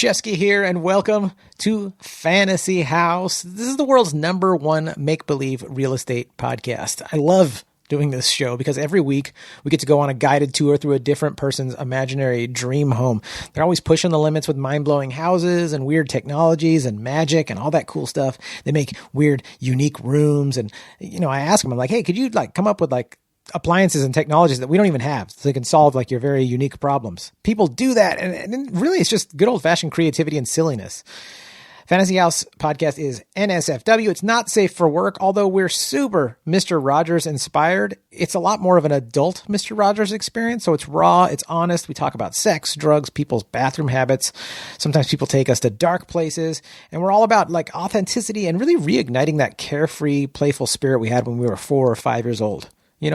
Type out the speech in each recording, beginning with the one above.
Shefsky here, and welcome to Fantasy House. This is the world's #1 make-believe real estate podcast. I love doing this show because every week we get to go on a guided tour through a different person's imaginary dream home. They're always pushing the limits with mind-blowing houses and weird technologies and magic and all that cool stuff. They make weird, unique rooms. And, I ask them, I'm like, hey, could you come up with appliances and technologies that we don't even have so they can solve your very unique problems? People do that. And really it's just good old fashioned creativity and silliness. Fantasy House podcast is NSFW. It's not safe for work, although we're super Mr. Rogers inspired. It's a lot more of an adult Mr. Rogers experience. So it's raw, it's honest. We talk about sex, drugs, people's bathroom habits. Sometimes people take us to dark places, and we're all about authenticity and really reigniting that carefree, playful spirit we had when we were 4 or 5 years old.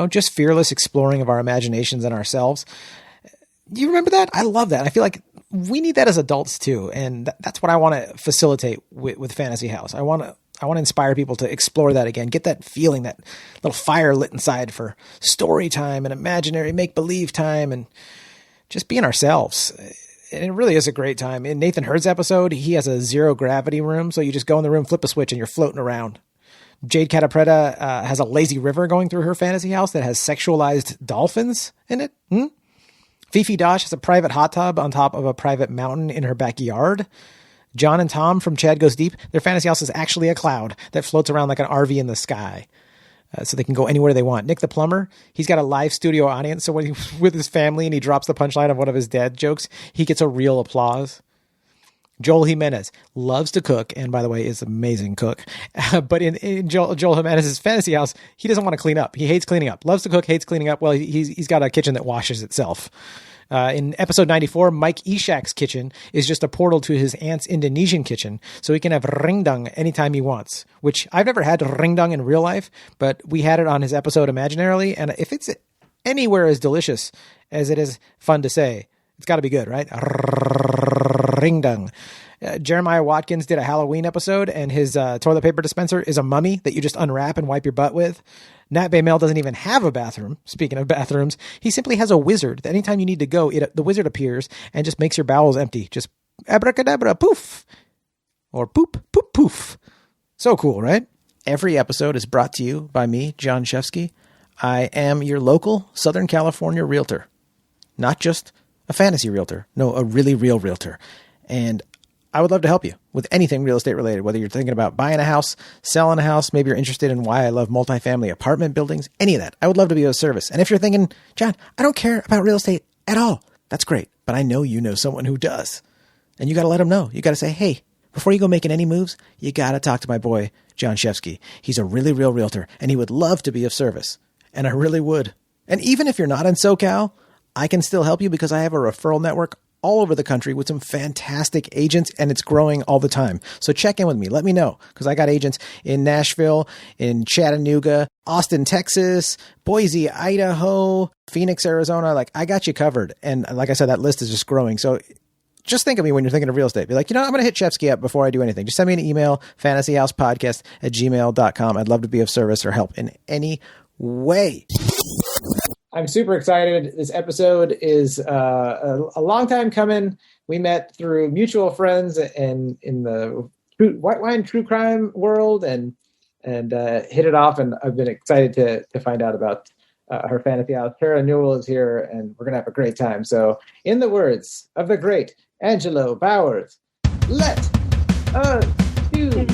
Just fearless exploring of our imaginations and ourselves. You remember that? I love that. I feel like we need that as adults too. And that's what I want to facilitate with Fantasy House. I want to inspire people to explore that again, get that feeling, that little fire lit inside for story time and imaginary make-believe time and just being ourselves. And it really is a great time. In Nathan Hurd's episode, he has a zero gravity room. So you just go in the room, flip a switch, and you're floating around. Jade Catapretta has a lazy river going through her fantasy house that has sexualized dolphins in it. Fifi Dosh has a private hot tub on top of a private mountain in her backyard. John and Tom from Chad Goes Deep, their fantasy house is actually a cloud that floats around like an RV in the sky. So they can go anywhere they want. Nick the plumber, he's got a live studio audience. So when he's with his family and he drops the punchline of one of his dad jokes, he gets a real applause. Joel Jimenez loves to cook, and by the way, is an amazing cook. But in Joel Jimenez's fantasy house, he doesn't want to clean up. He hates cleaning up. Loves to cook, hates cleaning up. Well, he's got a kitchen that washes itself. In episode 94, Mike Ishak's kitchen is just a portal to his aunt's Indonesian kitchen, so he can have ringdung anytime he wants, which I've never had ringdung in real life, but we had it on his episode imaginarily, and if it's anywhere as delicious as it is fun to say, it's got to be good, right? Ringdung. Jeremiah Watkins did a Halloween episode, and his toilet paper dispenser is a mummy that you just unwrap and wipe your butt with. Nat Baymel doesn't even have a bathroom. Speaking of bathrooms, he simply has a wizard that anytime you need to go, the wizard appears and just makes your bowels empty. Just abracadabra, poof. Or poop, poop, poof. So cool, right? Every episode is brought to you by me, Jon Shefsky. I am your local Southern California realtor. Not just a fantasy realtor. No, a really real realtor. And I would love to help you with anything real estate related, whether you're thinking about buying a house, selling a house, maybe you're interested in why I love multifamily apartment buildings, any of that. I would love to be of service. And if you're thinking, John, I don't care about real estate at all, that's great. But I know you know someone who does. And you got to let them know. You got to say, hey, before you go making any moves, you got to talk to my boy, Jon Shefsky. He's a really real realtor, and he would love to be of service. And I really would. And even if you're not in SoCal, I can still help you because I have a referral network all over the country with some fantastic agents, and it's growing all the time. So check in with me. Let me know, because I got agents in Nashville, in Chattanooga, Austin, Texas, Boise, Idaho, Phoenix, Arizona. I got you covered. And like I said, that list is just growing. So just think of me when you're thinking of real estate. Be like, I'm going to hit Shefsky up before I do anything. Just send me an email, fantasyhousepodcast@gmail.com. I'd love to be of service or help in any way. I'm super excited. This episode is a long time coming. We met through mutual friends and in the white wine true crime world and hit it off. And I've been excited to find out about her fantasy house. Terra Newell is here, and we're going to have a great time. So in the words of the great Angelo Bowers, let us do this.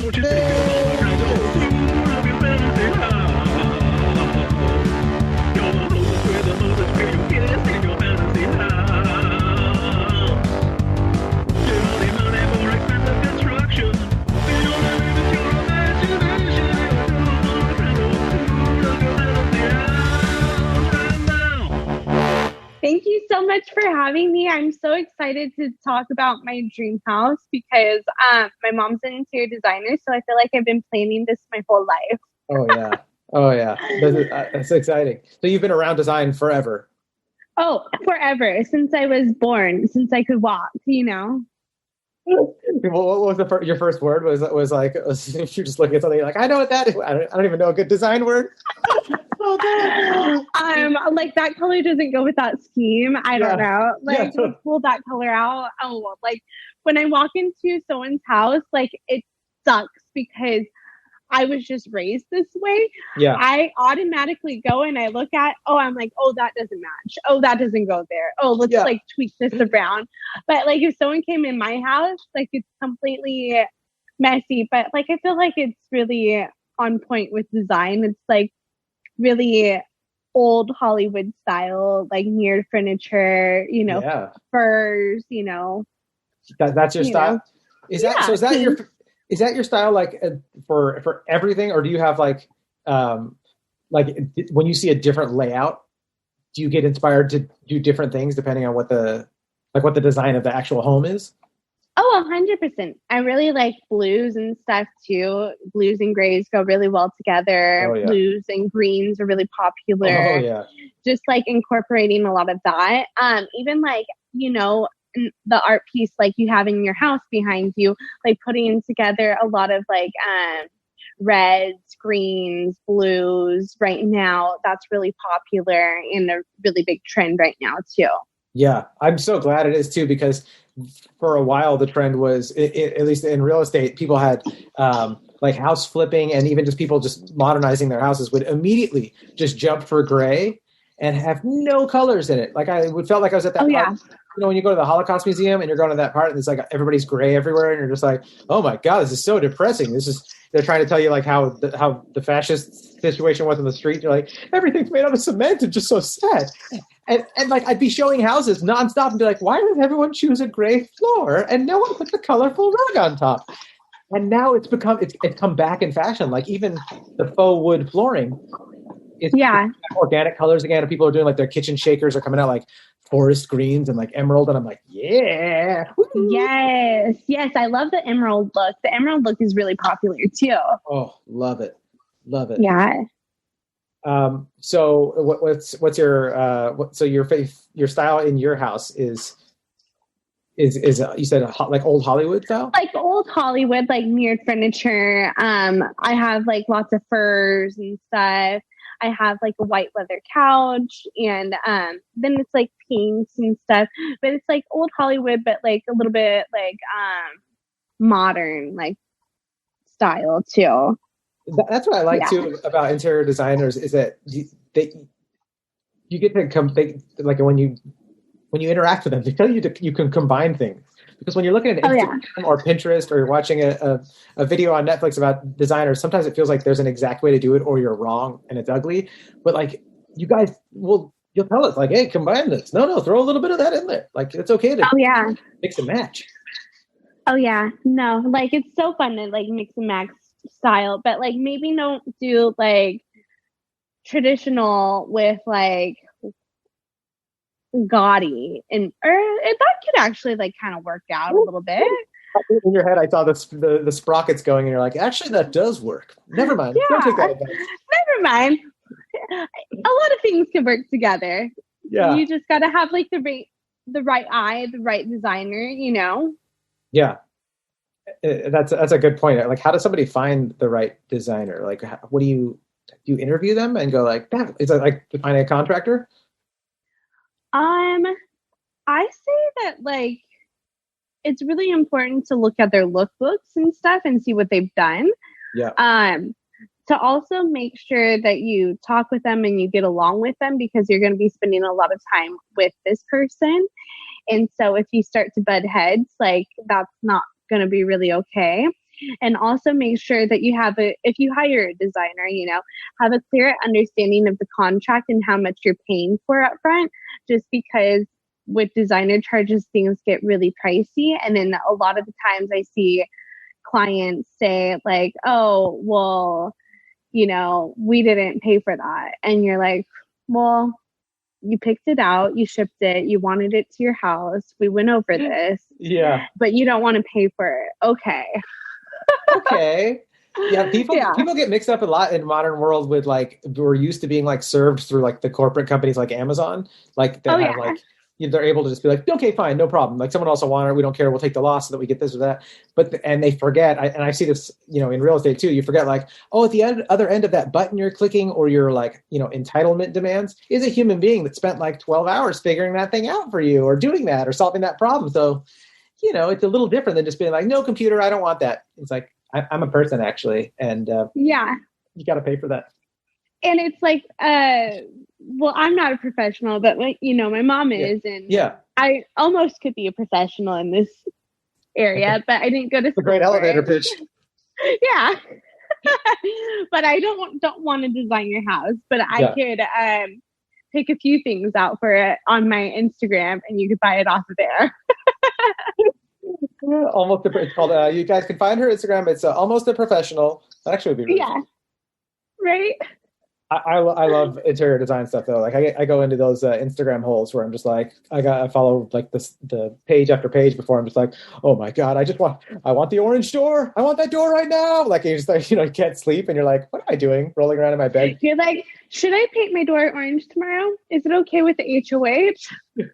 Thank you so much for having me. I'm so excited to talk about my dream house because my mom's an interior designer, so I feel like I've been planning this my whole life. Oh yeah. That's exciting. So you've been around design forever. Oh, forever. Since I was born, since I could walk, What was your first word? Was you're just looking at something like, I know what that is. I don't even know a good design word. Like that color doesn't go with that scheme. I don't know. Let's pull that color out. when I walk into someone's house, like it sucks because I was just raised this way. Yeah. I automatically go and I look at, I'm like, that doesn't match. That doesn't go there. Let's like tweak this around. But like if someone came in my house, like it's completely messy, but like I feel like it's really on point with design. It's like really old Hollywood style, like mirrored furniture, furs, That's your style. Is that so? Is that your style? Like for everything, or do you have like when you see a different layout, do you get inspired to do different things depending on what the design of the actual home is? 100%. I really like blues and stuff too. Blues and grays go really well together. Oh, yeah. Blues and greens are really popular. Oh, yeah. Just like incorporating a lot of that. Even like, the art piece like you have in your house behind you, like putting together a lot of like reds, greens, blues right now. That's really popular and a really big trend right now too. Yeah, I'm so glad it is too, because for a while the trend was, at least in real estate, people had like house flipping, and even just people just modernizing their houses would immediately just jump for gray and have no colors in it. Like I would felt like I was at that part, when you go to the Holocaust Museum and you're going to that part and it's like everybody's gray everywhere and you're just like, oh my God, this is so depressing. They're trying to tell you like how the fascist situation was in the street. You're like, everything's made out of cement. It's just so sad. And like I'd be showing houses nonstop and be like, why does everyone choose a gray floor and no one puts a colorful rug on top? And now it's come back in fashion. Like even the faux wood flooring, it's organic colors again. And people are doing like their kitchen shakers are coming out like forest greens and like emerald. And I'm like, yeah. Woo-hoo. Yes. I love the emerald look. The emerald look is really popular too. Oh, love it. Yeah. So what's your style in your house is you said like old Hollywood style? Like old Hollywood, like mirrored furniture. I have like lots of furs and stuff. I have like a white leather couch, and then it's like pinks and stuff. But it's like old Hollywood, but like a little bit like modern like style too. That's what I like too about interior designers is that you get to like when you interact with them, they tell you you can combine things. Because when you're looking at Instagram or Pinterest or you're watching a video on Netflix about designers, sometimes it feels like there's an exact way to do it or you're wrong and it's ugly. But like you guys you'll tell us like, hey, combine this. No, throw a little bit of that in there. Like it's okay to mix and match. Oh yeah. No, like it's so fun to like mix and match style, but like maybe don't do like traditional with like gaudy and that could actually like kind of work out a little bit. In your head, I saw the sprockets going, and you're like, actually, that does work. Never mind. Yeah. Don't take that advice. Never mind. A lot of things can work together. Yeah. You just got to have like the right eye, the right designer. Yeah. That's a good point. Like, how does somebody find the right designer? Like, what do you interview them and go like that? Is it like finding a contractor? I say that like it's really important to look at their lookbooks and stuff and see what they've done. Yeah. To also make sure that you talk with them and you get along with them, because you're going to be spending a lot of time with this person. And so if you start to butt heads, like that's not going to be really okay. And also make sure that you have if you hire a designer, have a clear understanding of the contract and how much you're paying for up front, just because with designer charges, things get really pricey. And then a lot of the times I see clients say like, oh, well, we didn't pay for that. And you're like, well, you picked it out, you shipped it, you wanted it to your house. We went over this. Yeah. But you don't want to pay for it. Okay. Okay. Yeah, people get mixed up a lot in modern world with like we're used to being like served through like the corporate companies like Amazon. Like they have like they're able to just be like, okay, fine, no problem. Like someone also wanted it, we don't care, we'll take the loss so that we get this or that. And they forget, and I see this, in real estate too. You forget like, oh, at the other end of that button you're clicking or your like, entitlement demands is a human being that spent like 12 hours figuring that thing out for you or doing that or solving that problem. So it's a little different than just being like, no computer, I don't want that. It's like, I'm a person actually. And yeah. you got to pay for that. And it's like, well, I'm not a professional, but my mom is, and yeah, I almost could be a professional in this area, but I didn't go to school. A great elevator pitch. Yeah. But I don't want to design your house, but I could pick a few things out for it on my Instagram, and you could buy it off of there. Almost it's called. You guys can find her Instagram. It's Almost a Professional. That actually would be really fun. Right. I love interior design stuff though. Like I go into those Instagram holes where I'm just like I follow like the page after page before I'm just like, oh my god, I want the orange door. I want that door right now. Like you just like you can't sleep and you're like, what am I doing? Rolling around in my bed. You're like, should I paint my door orange tomorrow? Is it okay with the HOH?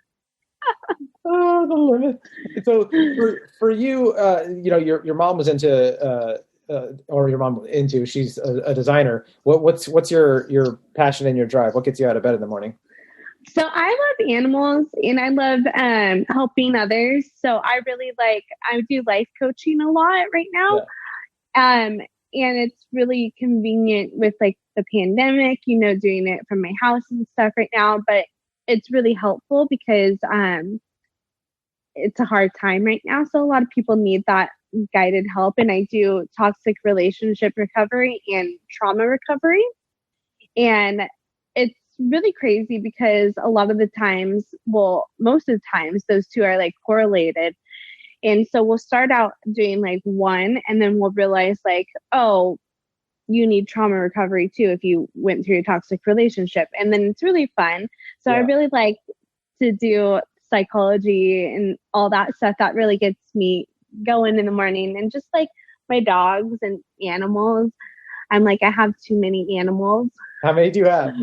Oh, the limit. So for you, your mom was into. Or your mom into, she's a designer. What's your passion and your drive? What gets you out of bed in the morning? So I love animals and I love helping others. So I do life coaching a lot right now. Yeah. And it's really convenient with like the pandemic, doing it from my house and stuff right now. But it's really helpful because it's a hard time right now. So a lot of people need that guided help, and I do toxic relationship recovery and trauma recovery, and it's really crazy because a lot of the times, most of the times, those two are like correlated, and so we'll start out doing like one, and then we'll realize like, oh, you need trauma recovery too if you went through a toxic relationship, and then it's really fun. So I really like to do psychology and all that stuff. That really gets me going in the morning. And just like my dogs and animals, I'm like, I have too many animals. How many do you have?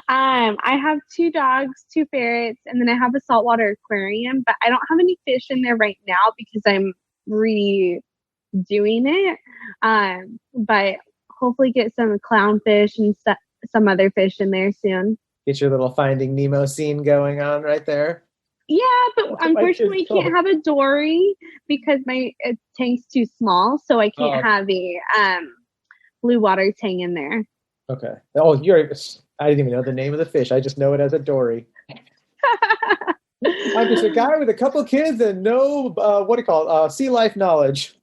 I have 2 dogs, 2 ferrets, and then I have a saltwater aquarium, but I don't have any fish in there right now because I'm redoing it. But hopefully get some clownfish and some other fish in there soon. Get your little Finding Nemo scene going on right there. Yeah, but unfortunately, I can't have a dory because my tank's too small, so I can't have a blue water tang in there. Okay. Oh, I didn't even know the name of the fish. I just know it as a dory. I'm just a guy with a couple kids and no, sea life knowledge.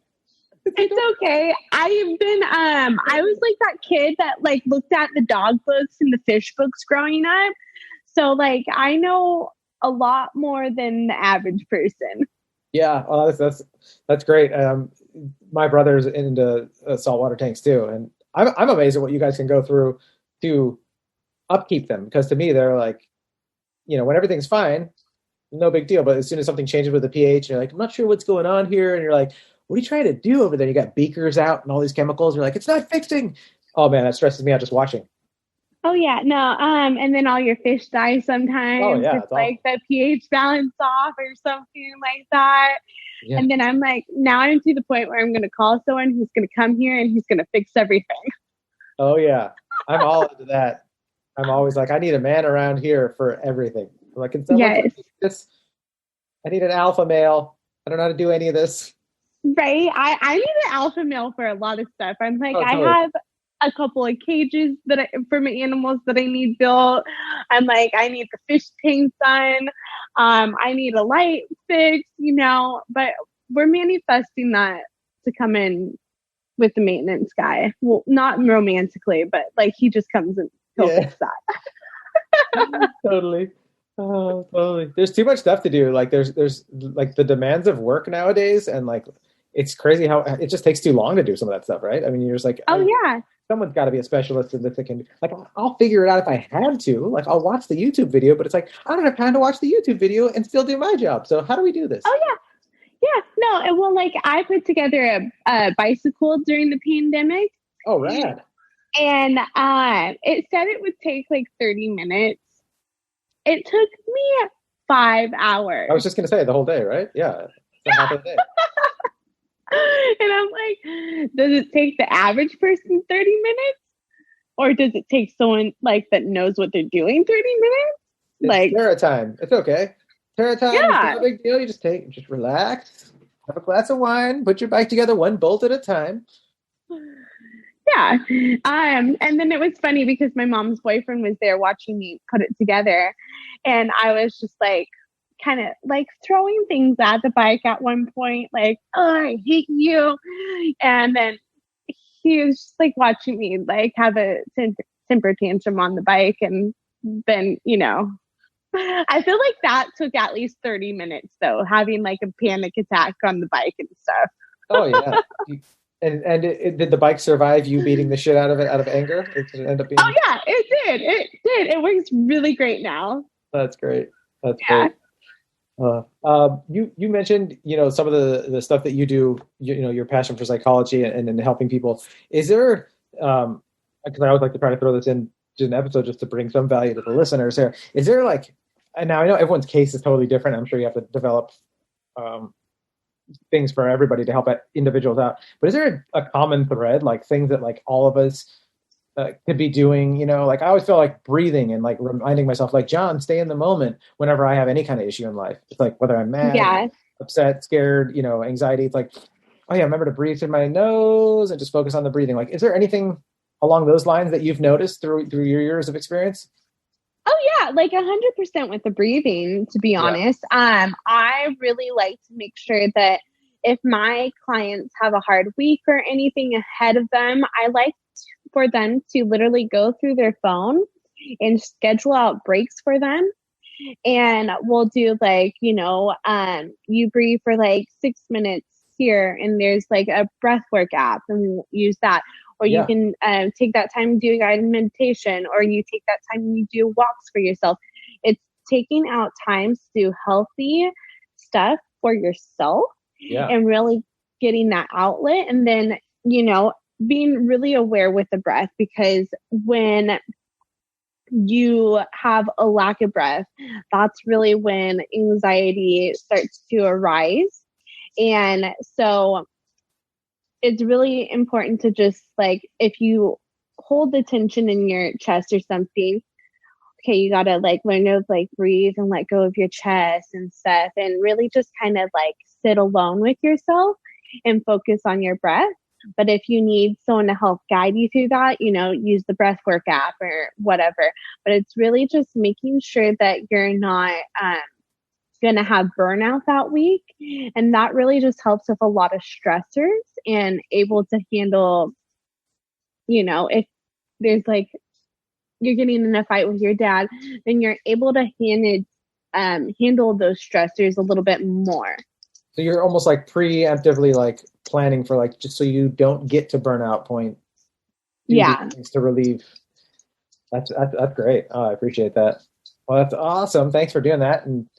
It's okay. I've been, I was like that kid that like looked at the dog books and the fish books growing up. So like, I know a lot more than the average person. Yeah, well, that's great. My brother's into saltwater tanks too, and I'm amazed at what you guys can go through to upkeep them. Because to me, they're like, when everything's fine, no big deal. But as soon as something changes with the pH, you're like, I'm not sure what's going on here, and you're like, what are you trying to do over there? You got beakers out and all these chemicals. You're like, it's not fixing. Oh man, that stresses me out just watching. Oh yeah, no, and then all your fish die sometimes. Oh yeah, it's like the pH balance off or something like that. Yeah. And then I'm like, now I'm to the point where I'm going to call someone who's going to come here and he's going to fix everything. Oh yeah, I'm all into that. I'm always like, I need a man around here for everything. I'm like, can someone do this? I need an alpha male. I don't know how to do any of this. Right, I need an alpha male for a lot of stuff. I'm like, totally. I have a couple of cages for my animals that I need built. I'm like, I need the fish tank done. I need a light fixed, but we're manifesting that to come in with the maintenance guy. Well, not romantically, but like he just comes and he'll fix that. Totally. Oh, totally. There's too much stuff to do. Like there's like the demands of work nowadays, and like it's crazy how it just takes too long to do some of that stuff, right? I mean, you're just like, someone's got to be a specialist in this. That can, like, I'll figure it out if I had to. Like, I'll watch the YouTube video, but it's like, I don't have time to watch the YouTube video and still do my job. So how do we do this? Oh, yeah. Yeah. No, well, like, I put together a bicycle during the pandemic. Oh, rad. And it said it would take, like, 30 minutes. It took me 5 hours. I was just going to say the whole day, right? Yeah. Half a day. And I'm like, does it take the average person 30 minutes? Or does it take someone like that knows what they're doing 30 minutes? It's Terra time. It's okay. Terra time, it's not a big deal. You just relax, have a glass of wine, put your bike together one bolt at a time. Yeah. And then it was funny because my mom's boyfriend was there watching me put it together. And I was just like, kind of like throwing things at the bike at one point, like, oh, I hate you. And then he was just like watching me like have a temper tantrum on the bike. And then, I feel like that took at least 30 minutes though, having like a panic attack on the bike and stuff. Oh yeah. And did the bike survive you beating the shit out of it out of anger? Or did it end up being... Oh yeah, it did. It did. It works really great now. That's great. That's great. You mentioned, some of the stuff that you do, your passion for psychology and helping people. Is there, because I always like to try to throw this into an episode just to bring some value to the listeners here. Is there like, and now I know everyone's case is totally different. I'm sure you have to develop things for everybody to help individuals out. But is there a common thread, like things that like all of us could be doing, like I always feel like breathing and like reminding myself, like, John, stay in the moment whenever I have any kind of issue in life. It's like whether I'm mad, upset, scared, anxiety. It's like, oh yeah, remember to breathe through my nose and just focus on the breathing. Like, is there anything along those lines that you've noticed through your years of experience? Oh yeah, like 100% with the breathing, to be honest. I really like to make sure that if my clients have a hard week or anything ahead of them, I like for them to literally go through their phone and schedule out breaks for them. And we'll do like, you breathe for like 6 minutes here and there's like a breathwork app and we'll use that. Or you can take that time and do a guided meditation, or you take that time and you do walks for yourself. It's taking out times to do healthy stuff for yourself and really getting that outlet. And then, being really aware with the breath, because when you have a lack of breath, that's really when anxiety starts to arise. And so it's really important to just like, if you hold the tension in your chest or something, okay, you gotta like learn to like breathe and let go of your chest and stuff, and really just kind of like sit alone with yourself and focus on your breath. But if you need someone to help guide you through that, use the breathwork app or whatever. But it's really just making sure that you're not going to have burnout that week. And that really just helps with a lot of stressors and able to handle, if there's like, you're getting in a fight with your dad, then you're able to handle those stressors a little bit more. So you're almost like preemptively like planning for like, just so you don't get to burnout point. Things to relieve. That's great. Oh, I appreciate that. Well, that's awesome. Thanks for doing that. And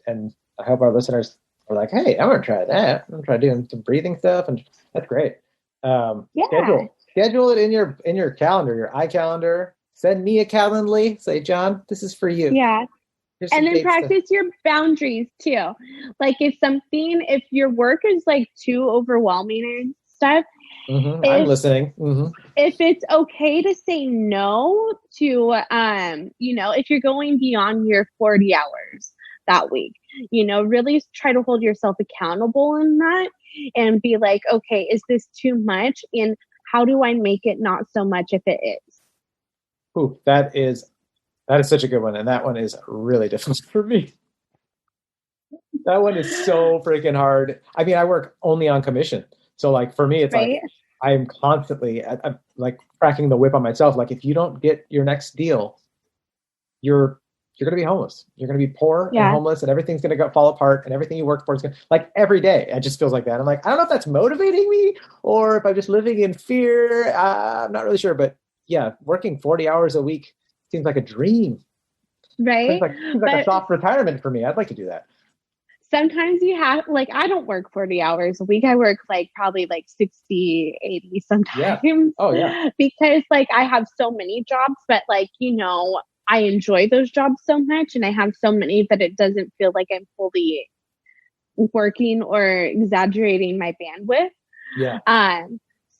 I hope our listeners are like, hey, I'm going to try that. I'm going to try doing some breathing stuff. And that's great. Schedule it in your calendar, your iCalendar. Send me a Calendly. Say, John, this is for you. Yeah. And then practice your boundaries too. Like if your work is like too overwhelming and stuff, I'm listening. If it's okay to say no to, if you're going beyond your 40 hours that week, really try to hold yourself accountable in that and be like, okay, is this too much? And how do I make it not so much if it is? Ooh, that is such a good one. And that one is really difficult for me. That one is so freaking hard. I mean, I work only on commission. So like for me, it's like, I'm constantly I'm like cracking the whip on myself. Like if you don't get your next deal, you're going to be homeless. You're going to be poor and homeless, and everything's going to fall apart, and everything you work for is going to, like every day. It just feels like that. I'm like, I don't know if that's motivating me or if I'm just living in fear. I'm not really sure, but yeah, working 40 hours a week seems like a dream. Right. Seems like a soft retirement for me. I'd like to do that. Sometimes you have, like, I don't work 40 hours a week. I work like probably like 60, 80 sometimes. Yeah. Oh yeah. Because like I have so many jobs, but like, I enjoy those jobs so much, and I have so many that it doesn't feel like I'm fully working or exaggerating my bandwidth. Yeah.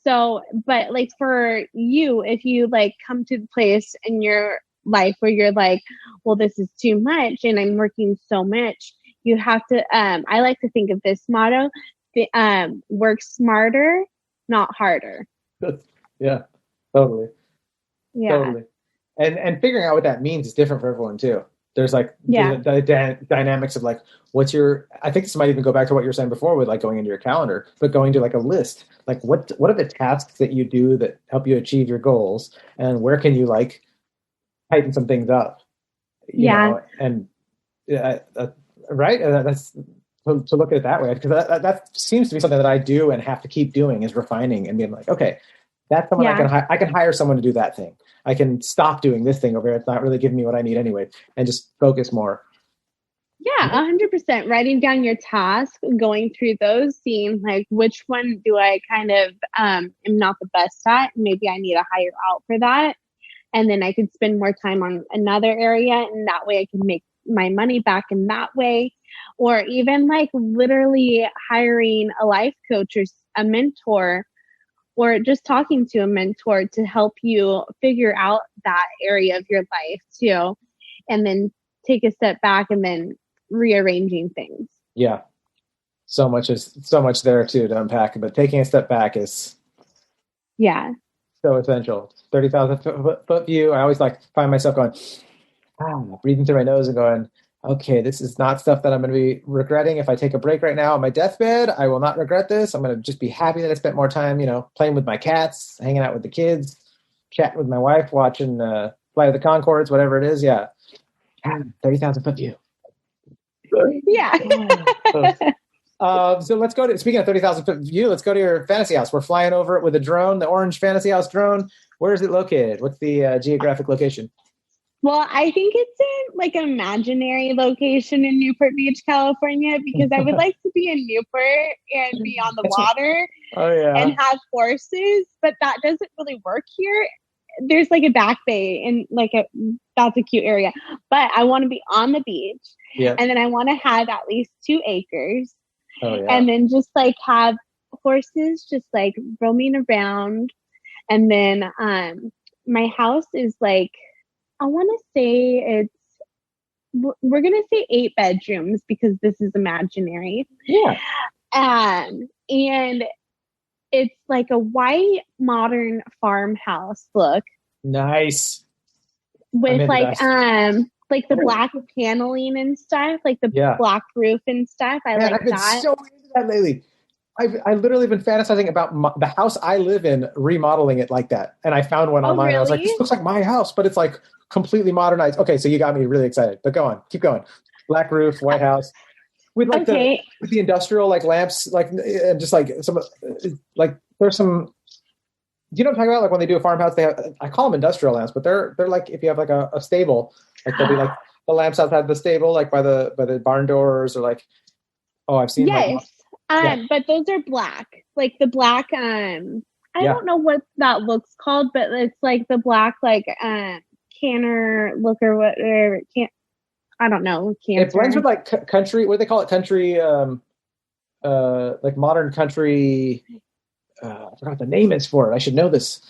So, but like for you, if you like come to the place in your life where you're like, well, this is too much and I'm working so much, you have to, I like to think of this motto, work smarter, not harder. Yeah, totally. Yeah. Totally. And figuring out what that means is different for everyone too. There's like the dynamics of like, I think this might even go back to what you were saying before with like going into your calendar, but going to like a list, like what are the tasks that you do that help you achieve your goals, and where can you like tighten some things up, you know, and right. That's to look at it that way, because that seems to be something that I do and have to keep doing, is refining and being like, okay, that's someone I can hire someone to do that thing. I can stop doing this thing over here. It's not really giving me what I need anyway, and just focus more. Yeah, 100%. Writing down your task, going through those, seeing like which one do I kind of am not the best at. Maybe I need to hire out for that. And then I could spend more time on another area, and that way I can make my money back in that way. Or even like literally hiring a life coach or a mentor, or just talking to a mentor to help you figure out that area of your life too. And then take a step back and then rearranging things. Yeah. So much there too to unpack, but taking a step back is so essential. 30,000 foot view. I always like find myself going, breathing through my nose and going, okay, this is not stuff that I'm going to be regretting. If I take a break right now on my deathbed, I will not regret this. I'm going to just be happy that I spent more time, you know, playing with my cats, hanging out with the kids, chatting with my wife, watching Flight of the Conchords, whatever it is. Yeah. 30,000 foot view. Yeah. So let's go to, speaking of 30,000 foot view, let's go to your fantasy house. We're flying over it with a drone, the orange fantasy house drone. Where is it located? What's the geographic location? Well, I think it's in like an imaginary location in Newport Beach, California, because I would like to be in Newport and be on the water and have horses, but that doesn't really work here. There's like a back bay and that's a cute area, but I want to be on the beach. Yeah. And then I want to have at least 2 acres. And then just like have horses just like roaming around. And then my house is like, I want to say we're going to say 8 bedrooms because this is imaginary. Yeah. And it's like a white modern farmhouse look. Nice. With like the black paneling and stuff, like the black roof and stuff. I've been so into that lately. I've literally been fantasizing about the house I live in, remodeling it like that. And I found one online. Really? I was like, this looks like my house, but it's like completely modernized. Okay, so you got me really excited. But go on, keep going. Black roof, white house, with like the industrial like lamps, like and just like some like there's some. Do you know what I'm talking about? Like when they do a farmhouse, they have, I call them industrial lamps, but they're like if you have like a stable, like they'll be like the lamps outside the stable, like by the barn doors, or like I've seen. Yes. But those are black, like the black, I don't know what that looks called, but it's like the black, like, canner look or whatever. I don't know. Cancer. It blends with like country, what do they call it? Country, like modern country. I forgot the name is for it. I should know this.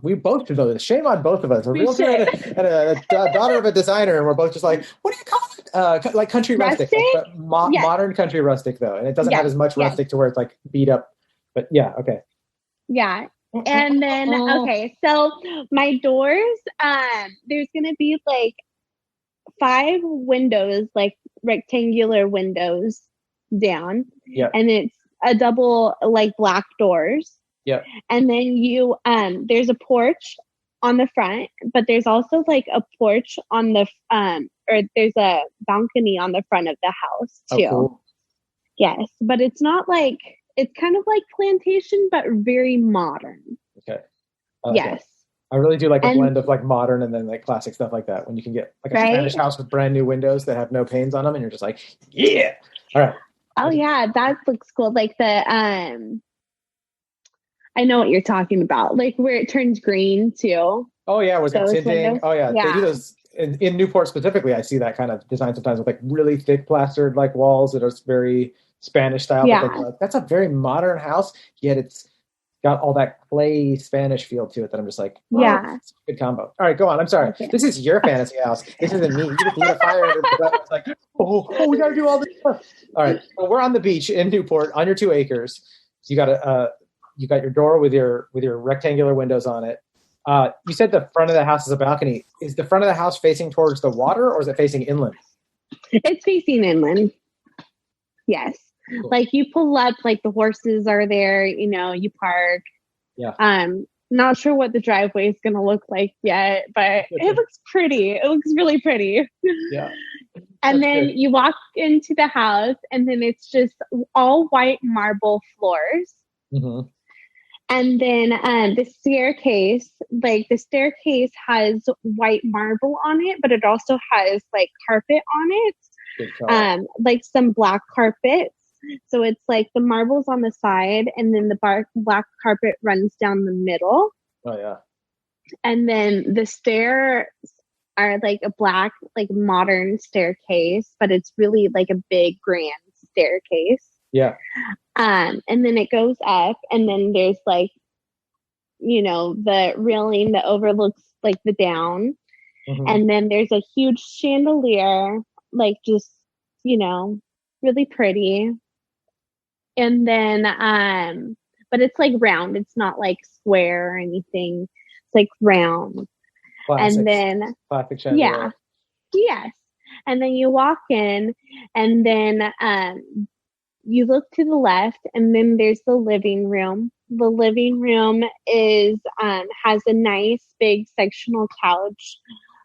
We both should know this. Shame on both of us. A realtor and a daughter of a designer, and we're both just like, what do you call it? Like country rustic, but modern country rustic though, and it doesn't have as much rustic to where it's like beat up. But okay. Yeah, and then so my doors, there's gonna be like 5 windows, like rectangular windows down. Yeah, and it's a double like black doors. Yeah. And then you there's a porch on the front, but there's also like a porch on the or there's a balcony on the front of the house too. Oh, cool. Yes, but it's not like, it's kind of like plantation but very modern. Okay. Yes. I really do like a blend of like modern and then like classic stuff like that, when you can get like a Spanish house with brand new windows that have no panes on them and you're just like, yeah. All right. Oh yeah, that looks cool. Like the I know what you're talking about. Like where it turns green too. Oh yeah, was it tinting? Oh yeah. They do those in Newport specifically. I see that kind of design sometimes with like really thick plastered like walls that are very Spanish style. Yeah. But that's a very modern house, yet it's got all that clay Spanish feel to it that I'm just like, Yeah. it's a good combo. All right, go on. I'm sorry. Okay. This is your fantasy house. This isn't me. You just lit a fire under my butt. It's like, we got to do all this stuff. All right, so we're on the beach in Newport on your 2 acres. So you got your door with your rectangular windows on it. You said the front of the house is a balcony. Is the front of the house facing towards the water, or is it facing inland? It's facing inland. Yes. Cool. Like you pull up, like the horses are there, you park. Yeah. Not sure what the driveway is going to look like yet, but it looks pretty. It looks really pretty. Yeah. And then you walk into the house, and then it's just all white marble floors. Mm-hmm. And then the staircase has white marble on it, but it also has like carpet on it, like some black carpets. So it's like the marble's on the side, and then the black carpet runs down the middle. Oh yeah. And then the stairs are like a black, like modern staircase, but it's really like a big grand staircase. Yeah. And then it goes up, and then there's like, the railing that overlooks like the down. Mm-hmm. And then there's a huge chandelier, like just, really pretty. And then, but it's like round. It's not like square or anything. It's like round. Classic, and then, classic chandelier. Yeah. Yes. And then you walk in, and then, you look to the left, and then there's the living room. The living room has a nice big sectional couch,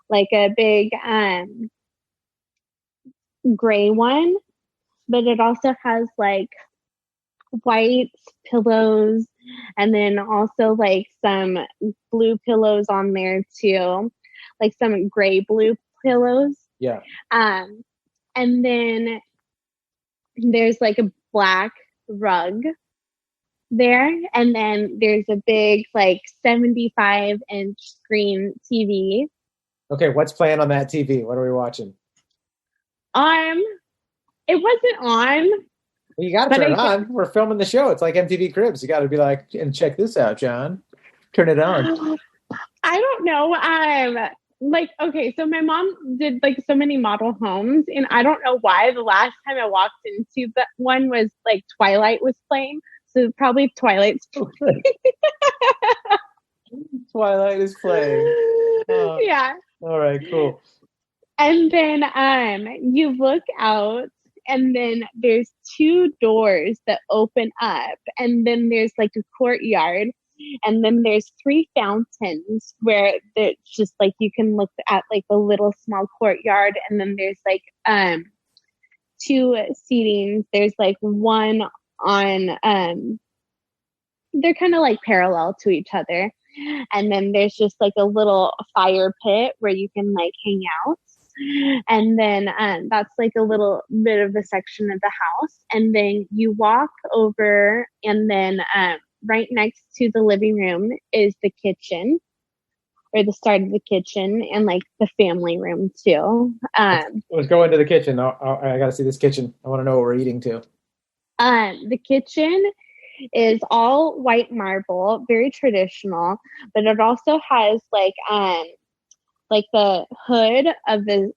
like a big gray one, but it also has like white pillows, and then also like some blue pillows on there too, like some gray blue pillows. Yeah. And then there's like a black rug there, and then there's a big like 75-inch screen TV. Okay, what's playing on that TV? What are we watching? It wasn't on. Well, you got to turn it on. We're filming the show. It's like MTV Cribs. You got to be like, and check this out, John. Turn it on. I don't know. Like, okay, so my mom did like so many model homes, and I don't know why the last time I walked into that one was like Twilight was playing. So probably Twilight's playing. Twilight is playing. Oh. Yeah. All right, cool. And then you look out, and then there's 2 doors that open up, and then there's like a courtyard, and then there's 3 fountains where it's just like you can look at like a little small courtyard, and then there's like 2 seatings. There's like one on they're kind of like parallel to each other, and then there's just like a little fire pit where you can like hang out. And then that's like a little bit of the section of the house. And then you walk over, and then right next to the living room is the kitchen, or the start of the kitchen, and like the family room too. Let's go into the kitchen. I got to see this kitchen. I want to know what we're eating too. The kitchen is all white marble, very traditional, but it also has like the hood of the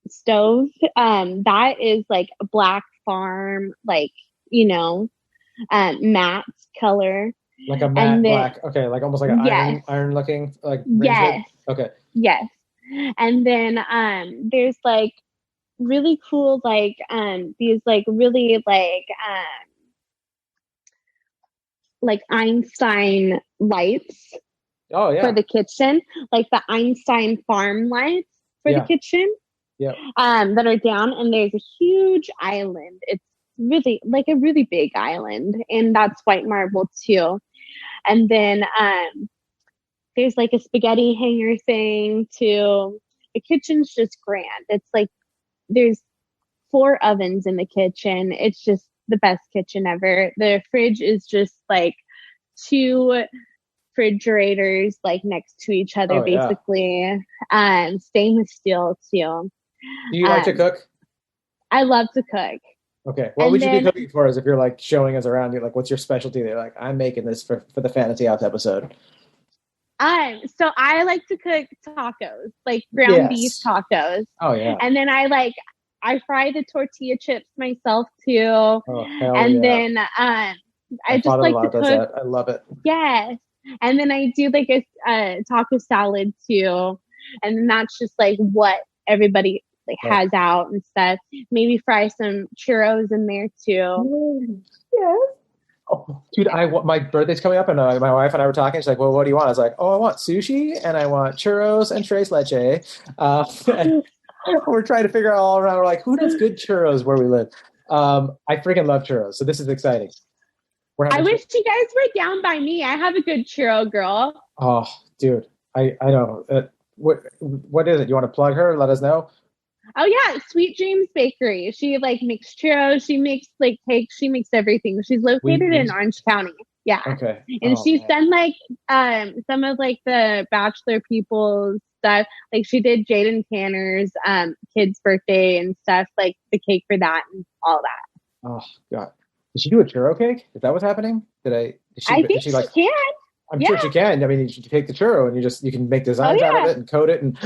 stove, that is like a black farm, like, matte color. Like a matte black. Okay, like almost like an iron looking, like yes. Hood? Okay. Yes. And then there's like really cool like these like really like Einstein lights. Oh yeah. For the kitchen, like the Einstein farm lights for the kitchen. Yeah. That are down, and there's a huge island. It's really like a really big island, and that's white marble too. And then there's like a spaghetti hanger thing too. The kitchen's just grand. It's like there's 4 ovens in the kitchen. It's just the best kitchen ever. The fridge is just like 2 refrigerators like next to each other, basically. Stainless steel too. Do you like to cook? I love to cook. Okay. What would you be cooking for us if you're like showing us around? You're like, what's your specialty? They're like, I'm making this for the Fantasy House episode. So I like to cook tacos, like ground beef tacos. Oh yeah. And then I fry the tortilla chips myself too. Oh hell and then I just like to cook. That. I love it. Yes. And then I do like a taco salad too. And then that's just like what everybody like has out and stuff. Maybe fry some churros in there too. Yes. Oh, dude, my birthday's coming up, and my wife and I were talking. She's like, "Well, what do you want?" I was like, "Oh, I want sushi, and I want churros and tres leche." We're trying to figure out all around. We're like, "Who does good churros where we live?" I freaking love churros, so this is exciting. I wish you guys were down by me. I have a good churro girl. Oh, dude, I know. What is it? You want to plug her? Let us know. Oh yeah, Sweet Dreams Bakery. She like makes churros. She makes like cakes. She makes everything. She's located in Orange County. Yeah. Okay. And she's done like some of like the Bachelor people's stuff. Like she did Jaden Tanner's kid's birthday and stuff. Like the cake for that and all that. Oh god, did she do a churro cake? Is that what's happening? I think she can. I'm sure she can. I mean, you take the churro and you can make designs out of it and coat it and.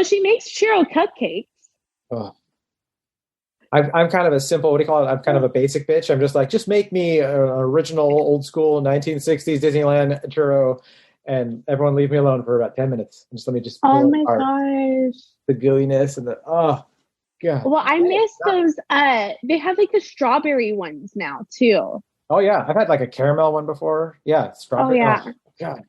She makes churro cupcakes. Oh. I'm kind of a simple, what do you call it? I'm kind of a basic bitch. I'm just like, just make me an original old school 1960s Disneyland churro and everyone leave me alone for about 10 minutes. Just let me just oh my gosh. The gooiness and God. Well, I miss those. They have like the strawberry ones now too. Oh yeah. I've had like a caramel one before. Yeah. Strawberry. Oh yeah. Oh, God.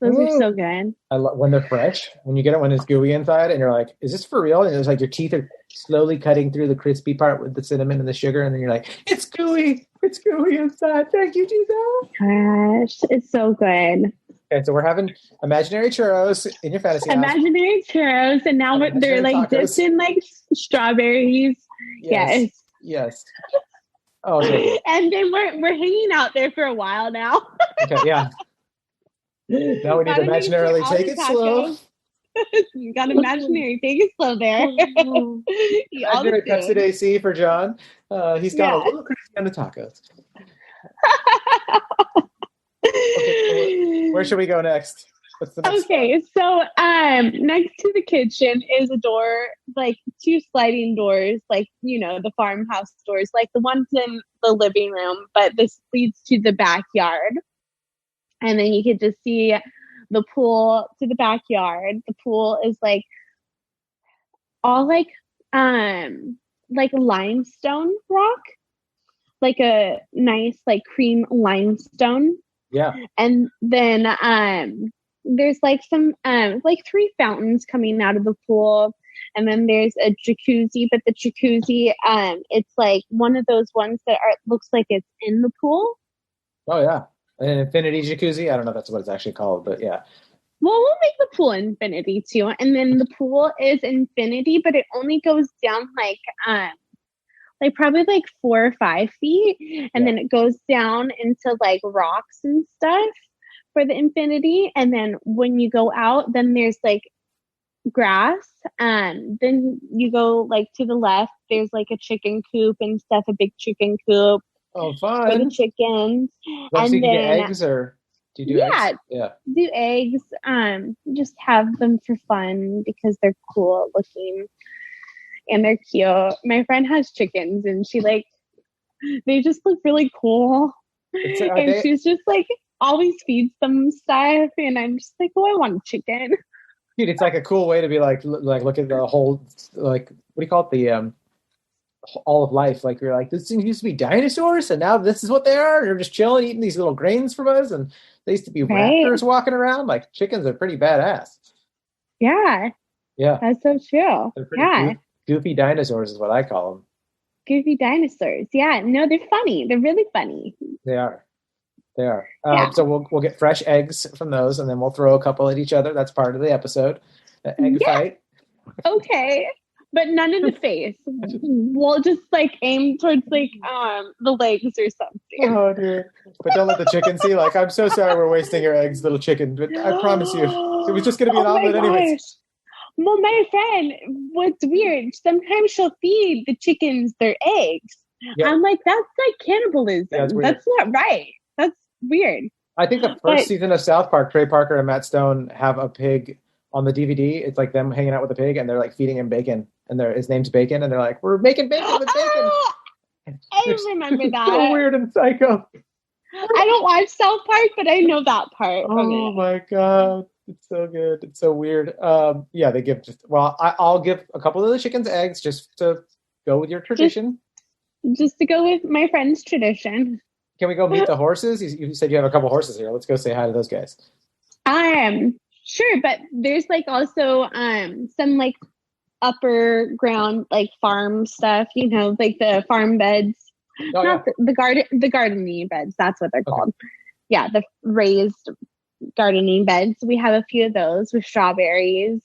Those are so good. I love when they're fresh. When you get it when it's gooey inside, and you're like, "Is this for real?" And it's like your teeth are slowly cutting through the crispy part with the cinnamon and the sugar, and then you're like, "It's gooey. It's gooey inside." Thank you, Jesus. Gosh, it's so good. Okay, so we're having imaginary churros in your fantasy house. Imaginary churros, and now they're like dipped in like strawberries. Yes. Oh, okay. And then we're hanging out there for a while now. Okay, yeah. Now we need to imaginarily take it slow. You got imaginary. Take it slow there. Imaginary Pepsi AC for John. He's got a little crazy on the tacos. Okay, where should we go next? What's the next one? So next to the kitchen is a door, like two sliding doors, like the farmhouse doors, like the ones in the living room, but this leads to the backyard. And then you could just see the pool to the backyard. The pool is like all like limestone rock, like a nice like cream limestone. Yeah. And then there's like some like 3 fountains coming out of the pool. And then there's a jacuzzi, but the jacuzzi it's like one of those ones that looks like it's in the pool. Oh yeah. An infinity jacuzzi? I don't know if that's what it's actually called, but yeah. Well, we'll make the pool infinity too. And then the pool is infinity, but it only goes down like probably like 4 or 5 feet. And then it goes down into like rocks and stuff for the infinity. And then when you go out, then there's like grass. And then you go like to the left, there's like a chicken coop and stuff, a big chicken coop. Oh, fun. For the chickens. And then, do eggs or do you do eggs? Yeah. Do eggs. Just have them for fun because they're cool looking and they're cute. My friend has chickens and they just look really cool. She's just like always feeds them stuff and I'm just like, oh, I want a chicken. Dude, it's like a cool way to be like look at the whole, like, what do you call it? The all of life. Like you're like, this thing used to be dinosaurs and now this is what they are. They're just chilling, eating these little grains from us. And they used to be raptors walking around. Like chickens are pretty badass. Yeah. Yeah. That's so true. Yeah. Goofy dinosaurs is what I call them. Goofy dinosaurs. Yeah. No, they're funny. They're really funny. They are. So we'll get fresh eggs from those and then we'll throw a couple at each other. That's part of the episode. The egg fight. Okay. But none in the face. We'll just like aim towards like the legs or something. Oh dear. But don't let the chicken see. Like, I'm so sorry we're wasting your eggs, little chicken. But I promise you, it was just gonna be an omelet anyways. Well, my friend, what's weird, sometimes she'll feed the chickens their eggs. Yeah. I'm like, that's like cannibalism. Yeah, that's not right. That's weird. I think the first season of South Park, Trey Parker and Matt Stone have a pig on the DVD. It's like them hanging out with a pig, and they're like feeding him bacon, and his name's Bacon, and they're like, "We're making bacon with bacon." I remember that. So weird and psycho. I don't watch South Park, but I know that part. Oh my god, it's so good. It's so weird. Yeah, they give I'll give a couple of the chickens eggs just to go with your tradition. Just to go with my friend's tradition. Can we go meet the horses? You said you have a couple horses here. Let's go say hi to those guys. Sure, but there's like also some like upper ground like farm stuff, like the farm beds. Oh, Not the gardening beds, that's what they're called. Yeah, the raised gardening beds. We have a few of those with strawberries.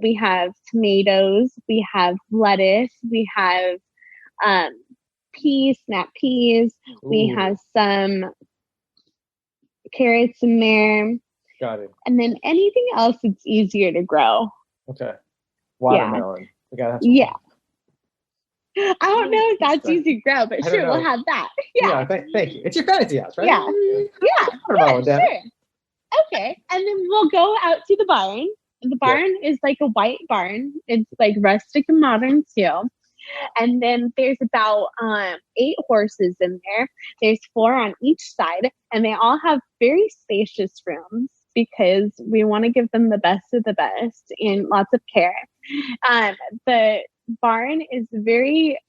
We have tomatoes, we have lettuce, we have snap peas. Ooh. We have some carrots in there. Got it. And then anything else that's easier to grow. Okay. Watermelon. Yeah. I don't know if that's easy to grow, but sure, we'll have that. Yeah. Thank you. It's your fantasy house, right? Yeah. Sure. Okay. And then we'll go out to the barn. The barn is like a white barn. It's like rustic and modern too. And then there's about 8 horses in there. There's 4 on each side, and they all have very spacious rooms because we want to give them the best of the best and lots of care. The barn is very,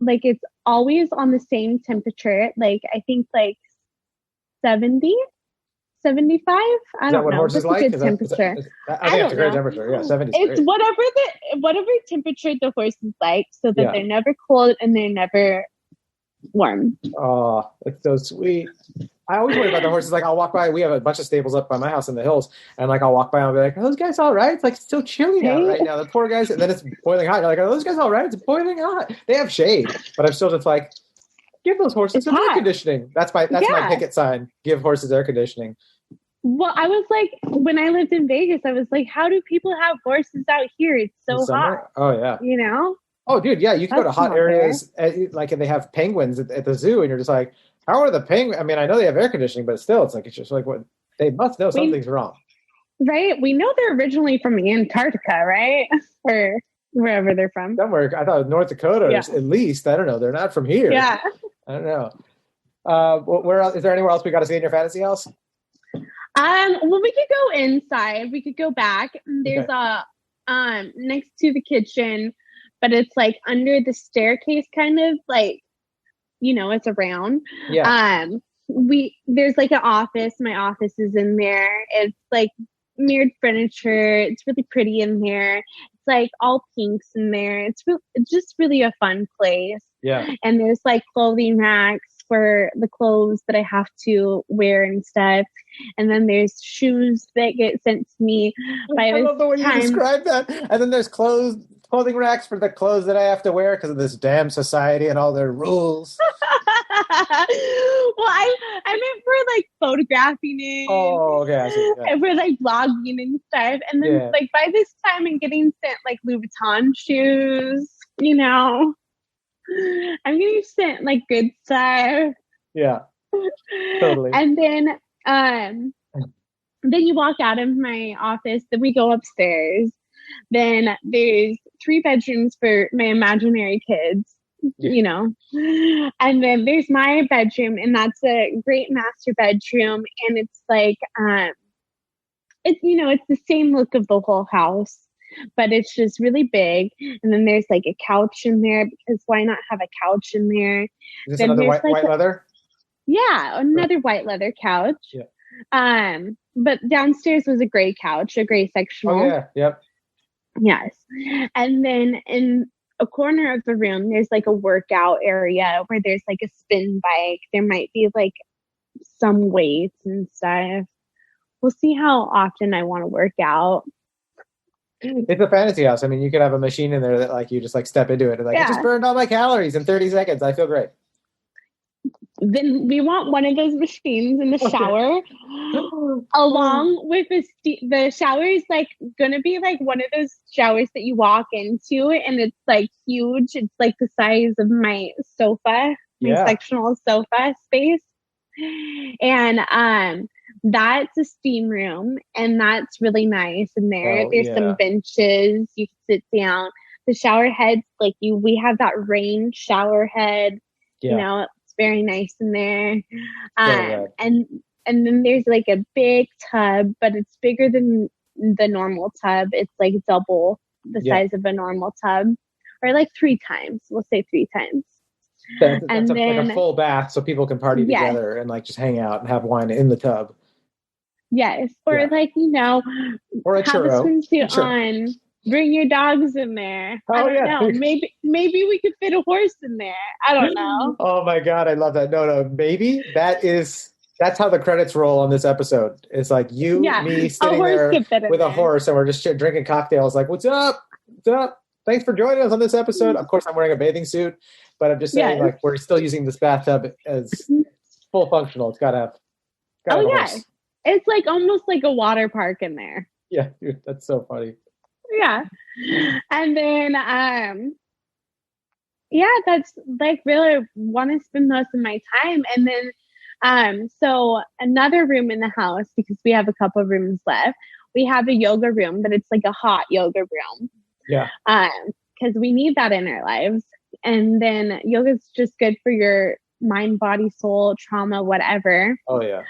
like, it's always on the same temperature. Like, I think like 70, 75. I don't know. Horses like? Temperature. I think it's a great temperature. Yeah, 70. It's whatever temperature the horses like, so that they're never cold and they're never warm. Oh, it's so sweet. I always worry about the horses. Like, I'll walk by. We have a bunch of stables up by my house in the hills, and like I'll walk by and I'll be like, "Are those guys all right?" It's like it's so chilly out right now. The poor guys, and then it's boiling hot. You're like, "Are those guys all right?" It's boiling hot. They have shade, but I'm still just like, give those horses some air conditioning. That's my picket sign. Give horses air conditioning. Well, I was like, when I lived in Vegas, I was like, how do people have horses out here? It's so hot. Oh yeah. Oh, dude, yeah. You can go to hot areas, like if they have penguins at the zoo, and you're just like, how are the penguins? I mean, I know they have air conditioning, but still, it's just like what they must know something's wrong. Right. We know they're originally from Antarctica, right? Or wherever they're from. Somewhere. I thought it was North Dakota, at least. I don't know. They're not from here. Yeah. I don't know. Where else, is there anywhere else we got to see in your fantasy house? Well, we could go inside. We could go back. There's a next to the kitchen, but it's like under the staircase, kind of like, it's around. Yeah. There's like an office. My office is in there. It's like mirrored furniture. It's really pretty in there. It's like all pinks in there. It's just really a fun place. Yeah. And there's like clothing racks for the clothes that I have to wear and stuff. And then there's shoes that get sent to me by I love the way you describe that. And then there's clothing racks for the clothes that I have to wear because of this damn society and all their rules. Well, I meant for like photographing it. Oh, okay. I see. And for like vlogging and stuff. And then like by this time I'm getting sent like Louis Vuitton shoes, I'm getting sent like good stuff. Yeah. Totally. And then you walk out of my office, then we go upstairs. Then there's 3 bedrooms for my imaginary kids, and then there's my bedroom, and that's a great master bedroom. And it's like, it's the same look of the whole house, but it's just really big. And then there's like a couch in there because why not have a couch in there? Is this another white leather? Yeah, another white leather couch. Yeah. But downstairs was a gray couch, a gray sectional. Oh yeah, yep. Yes. And then in a corner of the room, there's like a workout area where there's like a spin bike. There might be like some weights and stuff. We'll see how often I want to work out. It's a fantasy house. I mean, you could have a machine in there that like you just like step into it and like I just burned all my calories in 30 seconds. I feel great. then we want one of those machines in the shower, along with the shower is like gonna be like one of those showers that you walk into, and it's like huge. It's like the size of my sofa, my sectional sofa space, and that's a steam room, and that's really nice in there. There's some benches you can sit down. The shower heads, like we have that rain shower head. You know, it's very nice in there. And then there's like a big tub, but it's bigger than the normal tub. It's like double the size of a normal tub, or like 3 times. We'll say 3 times. That's like a full bath, so people can party together and like just hang out and have wine in the tub. Yes, or like or a have churro. a swimsuit on. Bring your dogs in there. I don't know. Maybe we could fit a horse in there. I don't know. Oh my God, I love that. No, maybe that's how the credits roll on this episode. It's like me sitting there with a horse, and we're just drinking cocktails. Like, what's up? What's up? Thanks for joining us on this episode. Of course, I'm wearing a bathing suit, but I'm just saying, like, we're still using this bathtub as full functional. It's gotta have a horse. It's like almost like a water park in there. Yeah, dude, that's so funny. Yeah. And then that's like really want to spend most of my time. And then so another room in the house, because we have a couple of rooms left, we have a yoga room, but it's like a hot yoga room. Yeah. Because we need that in our lives. And then yoga is just good for your mind, body, soul, trauma, whatever. Oh yeah.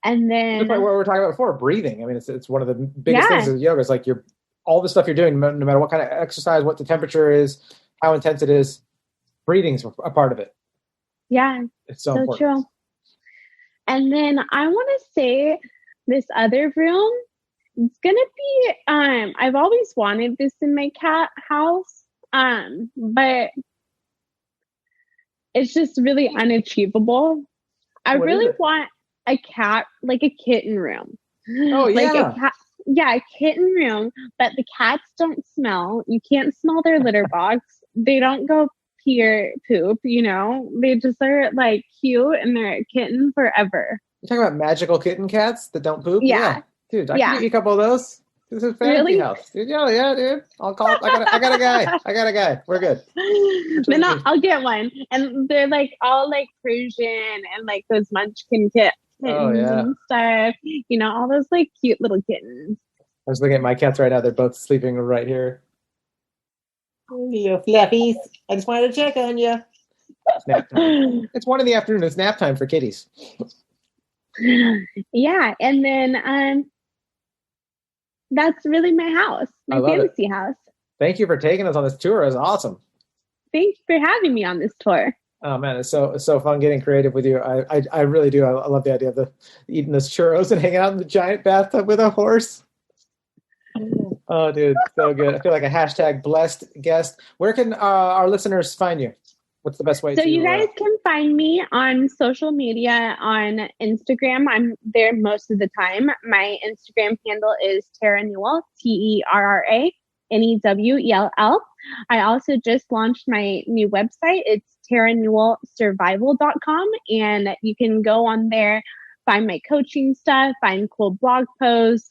And then just like what we were talking about before, breathing. I mean, it's one of the biggest things of yoga. It's like all the stuff you're doing, no matter what kind of exercise, what the temperature is, how intense it is, breathing's a part of it. Yeah. It's so important. True. And then I want to say this other room, it's going to be, I've always wanted this in my cat house, but it's just really unachievable. I really want a cat, like a kitten room. Oh, yeah. Like a kitten room, but the cats don't smell. You can't smell their litter box. They don't go pee or poop, They just are like cute, and they're a kitten forever. You're talking about magical kitten cats that don't poop? Yeah. Dude, I can get you a couple of those. This is fantasy house. Dude, yeah, dude. I'll call it. I got a guy. We're good. Then I'll get one. And they're like all like Persian and like those munchkin kittens and stuff. All those like cute little kittens. I was looking at my cats right now. They're both sleeping right here. You fluffies. I just wanted to check on you. Nap time. It's 1 PM. It's nap time for kitties. Yeah, and then that's really my house, my fantasy house. Thank you for taking us on this tour. It was awesome. Thanks for having me on this tour. Oh man, it's so fun getting creative with you. I really do. I love the idea of eating those churros and hanging out in the giant bathtub with a horse. Oh, dude, so good. I feel like a #blessed guest. Where can our listeners find you? What's the best way to... So you guys can find me on social media, on Instagram. I'm there most of the time. My Instagram handle is Terra Newell, TerraNewell. I also just launched my new website. It's terranewellsurvival.com, and you can go on there, find my coaching stuff, find cool blog posts.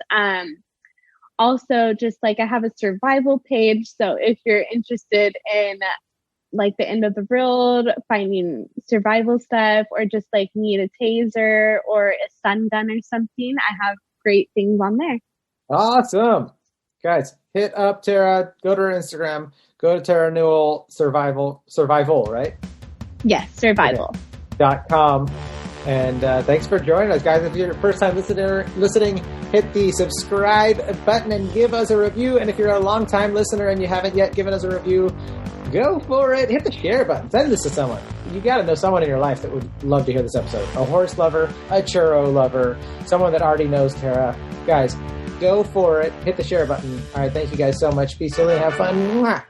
Also, just like I have a survival page. So if you're interested in like the end of the world, finding survival stuff, or just like need a taser or a stun gun or something, I have great things on there. Awesome. Guys, hit up Terra, go to her Instagram, go to Terra Newell Survival, right? Yes, survival. .com. And thanks for joining us, guys. If you're your first time listening, hit the subscribe button and give us a review. And if you're a long-time listener and you haven't yet given us a review, go for it. Hit the share button. Send this to someone. You got to know someone in your life that would love to hear this episode. A horse lover, a churro lover, someone that already knows Terra. Guys, go for it. Hit the share button. All right, thank you guys so much. Be silly and have fun. Mwah.